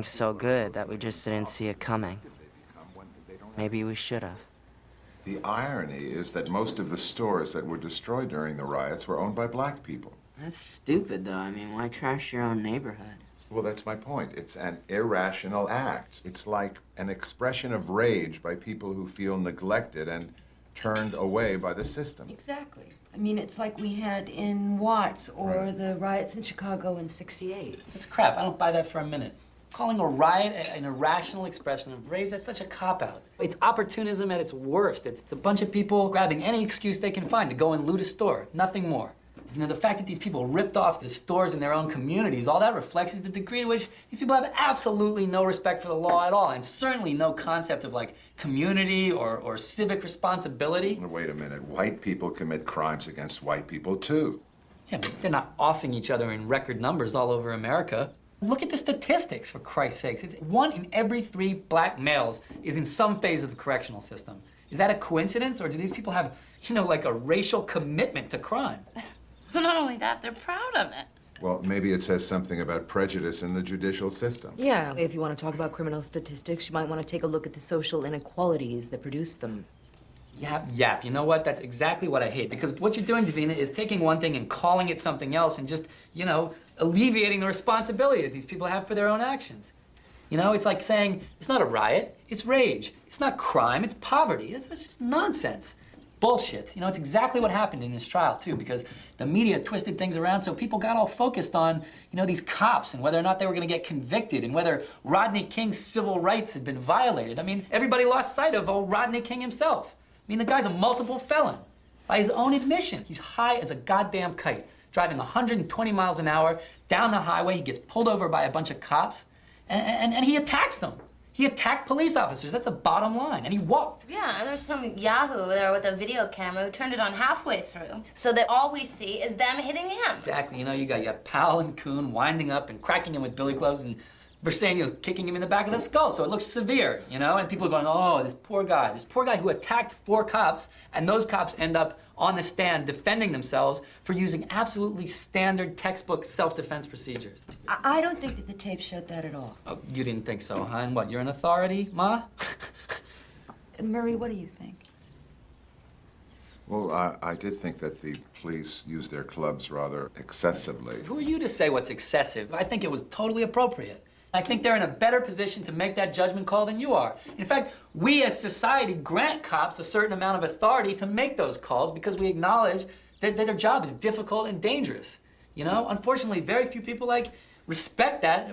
So good that we just didn't see it coming. Maybe we should have. The irony is that most of the stores that were destroyed during the riots were owned by black people. That's stupid, though. I mean, why trash your own neighborhood? Well, that's my point. It's an irrational act. It's like an expression of rage by people who feel neglected and turned away by the system. Exactly. I mean, it's like we had in Watts or Right. the riots in Chicago in '68. That's crap. I don't buy that for a minute. Calling a riot an irrational expression of rage, that's such a cop-out. It's opportunism at its worst. It's a bunch of people grabbing any excuse they can find to go and loot a store, nothing more. You know, the fact that these people ripped off the stores in their own communities, all that reflects is the degree to which these people have absolutely no respect for the law at all, and certainly no concept of, like, community or civic responsibility. Wait a minute. White people commit crimes against white people, too. Yeah, but they're not offing each other in record numbers all over America. Look at the statistics, for Christ's sakes. It's 1 in every 3 black males is in some phase of the correctional system. Is that a coincidence, or do these people have, you know, like a racial commitment to crime? Not only that, they're proud of it. Well, maybe it says something about prejudice in the judicial system. Yeah, if you want to talk about criminal statistics, you might want to take a look at the social inequalities that produce them. Yap. You know what? That's exactly what I hate. Because what you're doing, Davina, is taking one thing and calling it something else and just, you know, alleviating the responsibility that these people have for their own actions. You know, it's like saying, it's not a riot, it's rage. It's not crime, it's poverty. That's just nonsense. It's bullshit. You know, it's exactly what happened in this trial, too, because the media twisted things around so people got all focused on, you know, these cops and whether or not they were going to get convicted and whether Rodney King's civil rights had been violated. I mean, everybody lost sight of old Rodney King himself. I mean, the guy's a multiple felon. By his own admission, he's high as a goddamn kite, driving 120 miles an hour down the highway. He gets pulled over by a bunch of cops, and he attacks them. He attacked police officers. That's the bottom line. And he walked. Yeah, and there's some yahoo there with a video camera who turned it on halfway through, so that all we see is them hitting him. Exactly. You know, you got Powell and Kuhn winding up and cracking him with billy clubs, and Bersenio's kicking him in the back of the skull, so it looks severe, you know? And people are going, oh, this poor guy who attacked 4 cops, and those cops end up on the stand defending themselves for using absolutely standard textbook self-defense procedures. I don't think that the tape showed that at all. Oh, you didn't think so, huh? And what, you're an authority, Ma? Murray, what do you think? Well, I did think that the police used their clubs rather excessively. Who are you to say what's excessive? I think it was totally appropriate. I think they're in a better position to make that judgment call than you are. In fact, we as society grant cops a certain amount of authority to make those calls because we acknowledge that their job is difficult and dangerous. You know, unfortunately, very few people respect that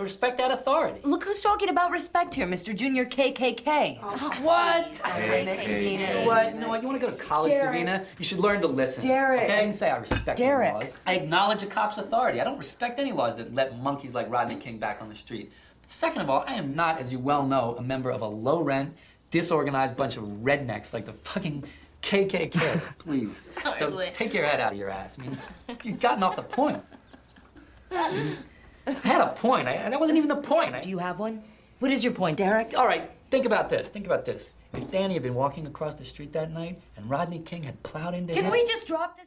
authority. Look who's talking about respect here, Mr. Junior KKK. What? Hey. What? You know what? You want to go to college, Derek. Davina? You should learn to listen. Derek. Okay? And say I respect Derek. the laws. I acknowledge a cop's authority. I don't respect any laws that let monkeys like Rodney King back on the street. But second of all, I am not, as you well know, a member of a low-rent, disorganized bunch of rednecks like the fucking KKK. Please. So Totally. take your head out of your ass. I mean, you've gotten off the point. I had a point. That wasn't even the point. Do you have one? What is your point, Derek? All right, think about this. If Danny had been walking across the street that night and Rodney King had plowed into him... Can we just drop this?